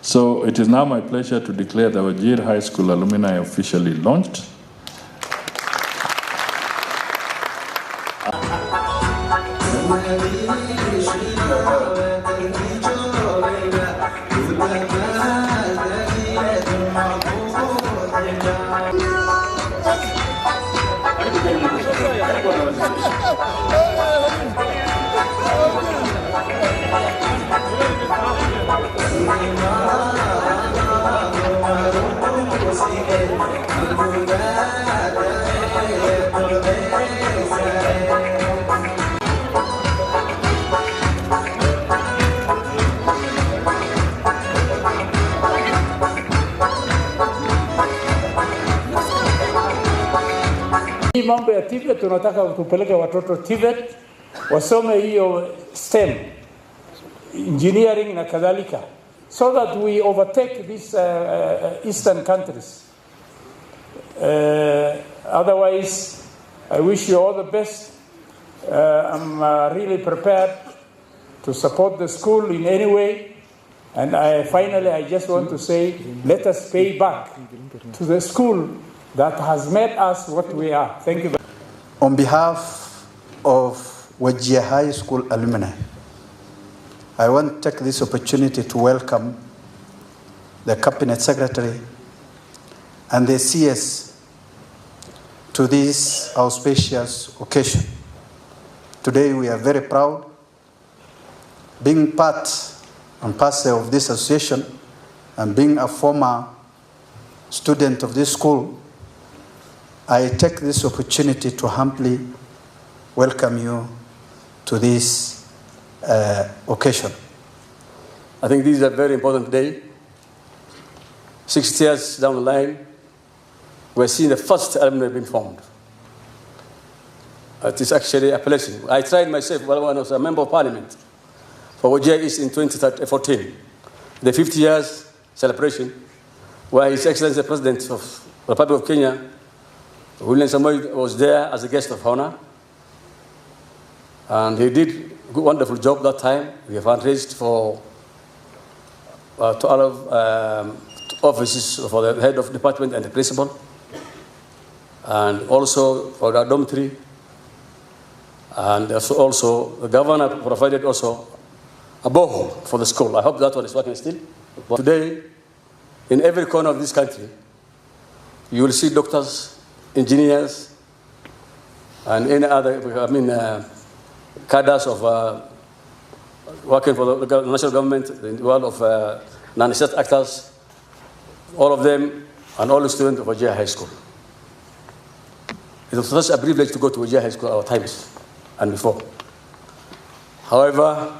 So it is now my pleasure to declare the Wajir High School Alumni officially launched. Hii mambo ya TVET tunataka tupeleke watoto TVET wasome hiyo STEM, engineering na kadhalika, so that we overtake these eastern countries. Otherwise, I wish you all the best. I'm really prepared to support the school in any way. And finally, I just want to say, let us pay back to the school that has made us what we are. Thank you. On behalf of Wajir High School alumni, I want to take this opportunity to welcome the Cabinet Secretary and the CS to this auspicious occasion. Today we are very proud being part and parcel of this association and being a former student of this school. I take this opportunity to humbly welcome you to this occasion. I think this is a very important day. 60 years down the line, we're seeing the first alumni being formed. It is actually a blessing. I tried myself when I was a member of parliament for Wajir East in 2014, the 50 years celebration, where His Excellency the President of the Republic of Kenya, William Samoei, was there as a guest of honor. And he did a wonderful job that time. We have fundraised for 12 offices for the head of department and the principal, and also for the dormitory. And also the governor provided also a borehole for the school. I hope that one is working still. But today, in every corner of this country, you will see doctors, engineers, and any other, cadres of working for the national government, in the world of non-state actors, all of them, and all the students of Wajir High School. It was such a privilege to go to Wajir High School at our times and before. However,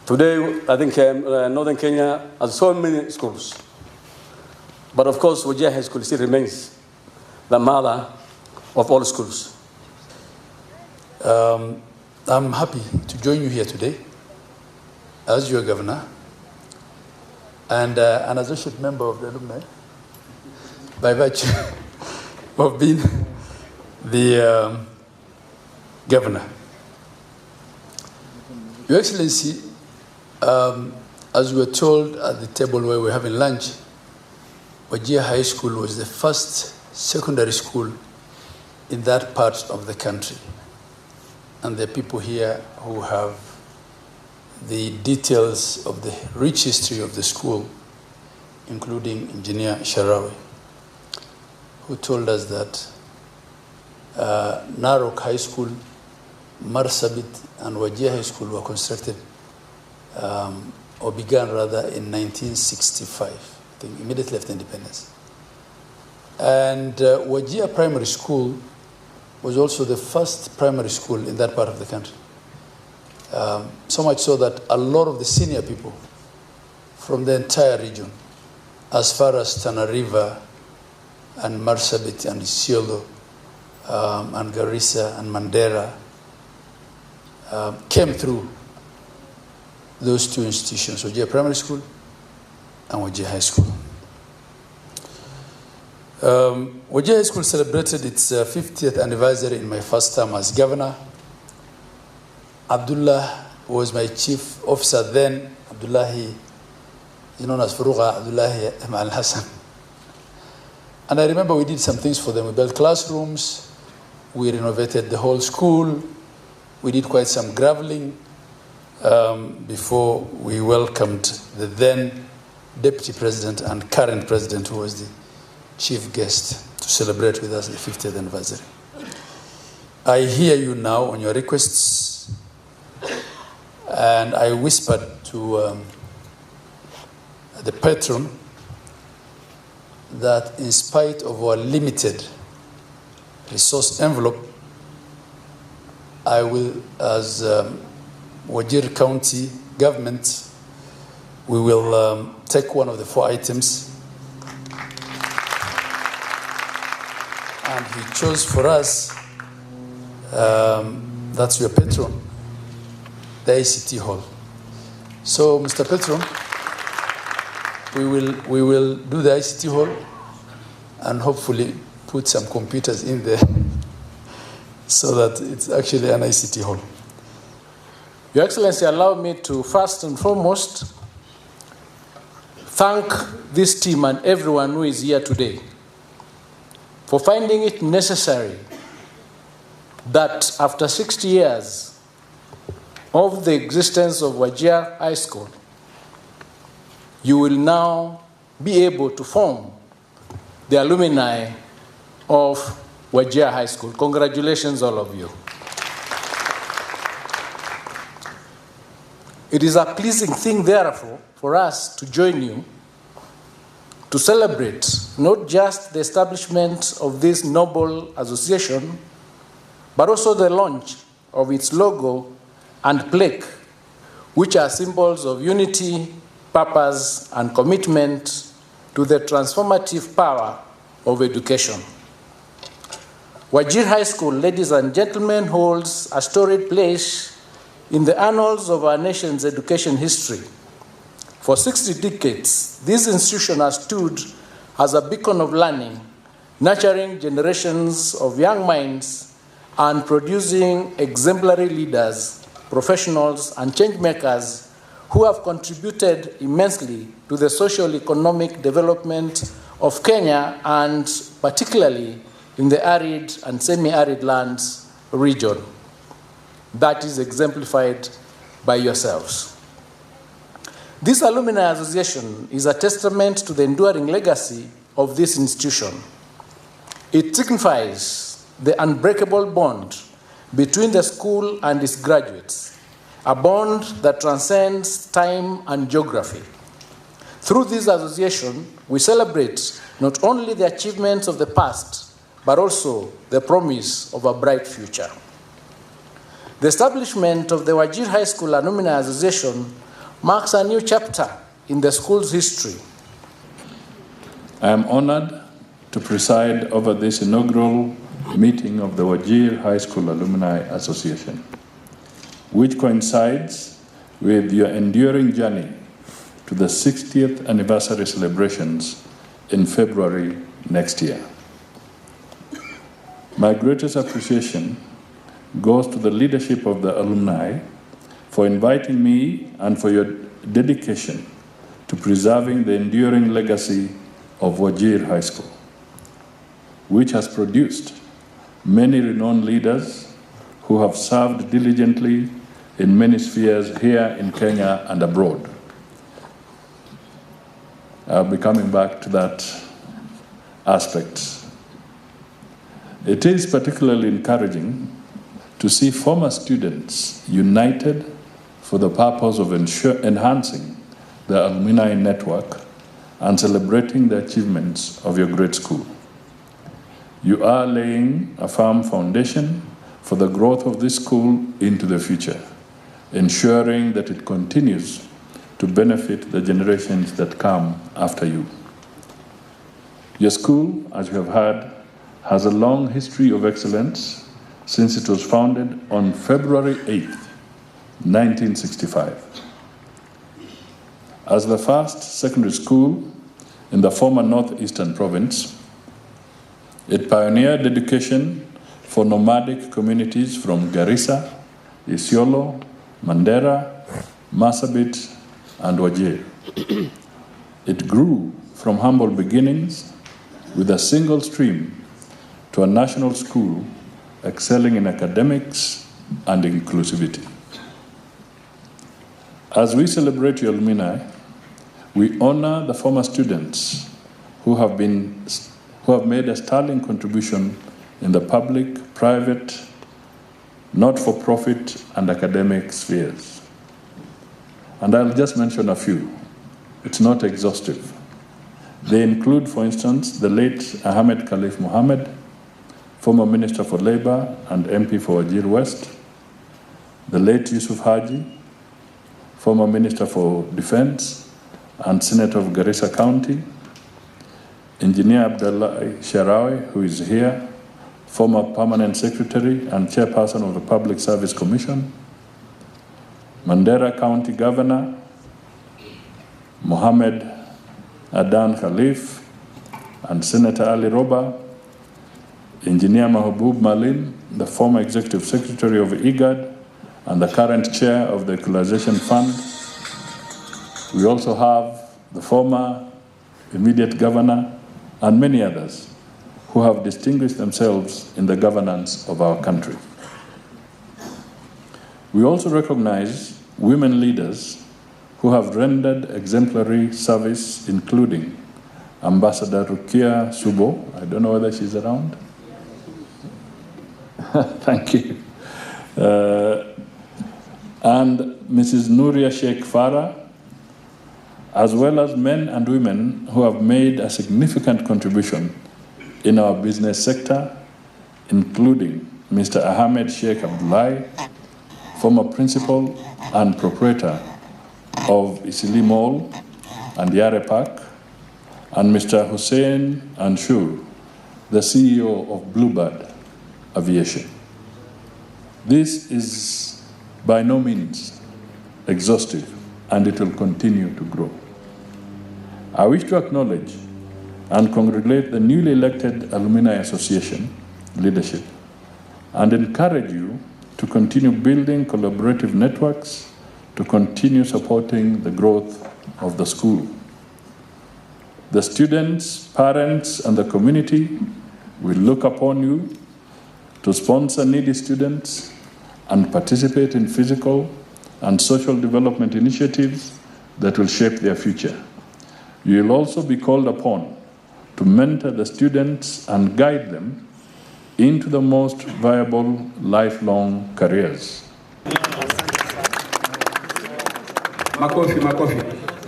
today, I think Northern Kenya has so many schools. But of course, Wajir High School still remains the mother of all schools. I'm happy to join you here today as your governor and an associate member of the alumni by virtue of being the governor. Your Excellency, as we were told at the table where we were having lunch, Wajir High School was the first secondary school in that part of the country. And there are people here who have the details of the rich history of the school, including Engineer Sharawi, who told us that Narok High School, Marsabit, and Wajir High School were constructed, or began rather, in 1965, I think, immediately after independence. And Wajir Primary School was also the first primary school in that part of the country. So much so that a lot of the senior people from the entire region, as far as Tana River and Marsabit and Isiolo and Garissa and Mandera, came through those two institutions, Wajir Primary School and Wajir High School. Wajir High School celebrated its 50th anniversary in my first term as governor. Abdullah was my chief officer then. Abdullahi known as Faruqa Abdullahi Al Hassan. And I remember we did some things for them. We built classrooms, we renovated the whole school, we did quite some graveling before we welcomed the then Deputy President and current President, who was the chief guest, to celebrate with us the 50th anniversary. I hear you now on your requests, and I whispered to the patron that in spite of our limited resource envelope, I will, as Wajir County government, we will take one of the 4 items. And he chose for us, that's your patron, the ICT hall. So, Mr. Patron, we will do the ICT hall and hopefully put some computers in there so that it's actually an ICT hall. Your Excellency, allow me to first and foremost thank this team and everyone who is here today for finding it necessary that after 60 years of the existence of Wajir High School, you will now be able to form the alumni of Wajir High School. Congratulations, all of you. It is a pleasing thing, therefore, for us to join you to celebrate not just the establishment of this noble association, but also the launch of its logo and plaque, which are symbols of unity, purpose, and commitment to the transformative power of education. Wajir High School, ladies and gentlemen, holds a storied place in the annals of our nation's education history. For 60 decades, this institution has stood as a beacon of learning, nurturing generations of young minds and producing exemplary leaders, professionals, and change makers who have contributed immensely to the social-economic development of Kenya, and particularly in the arid and semi-arid lands region. That is exemplified by yourselves. This Alumni Association is a testament to the enduring legacy of this institution. It signifies the unbreakable bond between the school and its graduates, a bond that transcends time and geography. Through this association, we celebrate not only the achievements of the past, but also the promise of a bright future. The establishment of the Wajir High School Alumni Association marks a new chapter in the school's history. I am honored to preside over this inaugural meeting of the Wajir High School Alumni Association, which coincides with your enduring journey to the 60th anniversary celebrations in February next year. My greatest appreciation goes to the leadership of the alumni for inviting me and for your dedication to preserving the enduring legacy of Wajir High School, which has produced many renowned leaders who have served diligently in many spheres here in Kenya and abroad. I'll be coming back to that aspect. It is particularly encouraging to see former students united for the purpose of enhancing the alumni network and celebrating the achievements of your great school. You are laying a firm foundation for the growth of this school into the future, ensuring that it continues to benefit the generations that come after you. Your school, as you have heard, has a long history of excellence since it was founded on February 8th, 1965. As the first secondary school in the former Northeastern Province, it pioneered education for nomadic communities from Garissa, Isiolo, Mandera, Marsabit, and Wajir, It grew from humble beginnings with a single stream to a national school excelling in academics and inclusivity. As we celebrate your alumni, we honor the former students who have made a sterling contribution in the public, private, not-for-profit, and academic spheres. And I'll just mention a few. It's not exhaustive. They include, for instance, the late Ahmed Khalif Mohammed, former Minister for Labor and MP for Wajir West, the late Yusuf Haji, former Minister for Defense and Senator of Garissa County, Engineer Abdullah Sharawi, who is here, former Permanent Secretary and Chairperson of the Public Service Commission, Mandera County Governor, Mohammed Adan Khalif, and Senator Ali Roba, Engineer Mahbub Malim, the former Executive Secretary of IGAD and the current Chair of the Equalization Fund. We also have the former immediate governor and many others who have distinguished themselves in the governance of our country. We also recognize women leaders who have rendered exemplary service, including Ambassador Rukia Subo. I don't know whether she's around. Thank you. And Mrs. Nuria Sheikh Farah, as well as men and women who have made a significant contribution in our business sector, including Mr. Ahmed Sheikh Abdullahi, former principal and proprietor of Isili Mall and Yare Park, and Mr. Hussein Anshur, the CEO of Bluebird Aviation. This is by no means exhaustive, and it will continue to grow. I wish to acknowledge and congratulate the newly elected Alumni Association leadership and encourage you to continue building collaborative networks to continue supporting the growth of the school. The students, parents, and the community will look upon you to sponsor needy students and participate in physical and social development initiatives that will shape their future. You will also be called upon to mentor the students and guide them into the most viable lifelong careers. Makofi.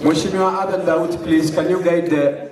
Mheshimiwa Adan Daud, please, can you guide the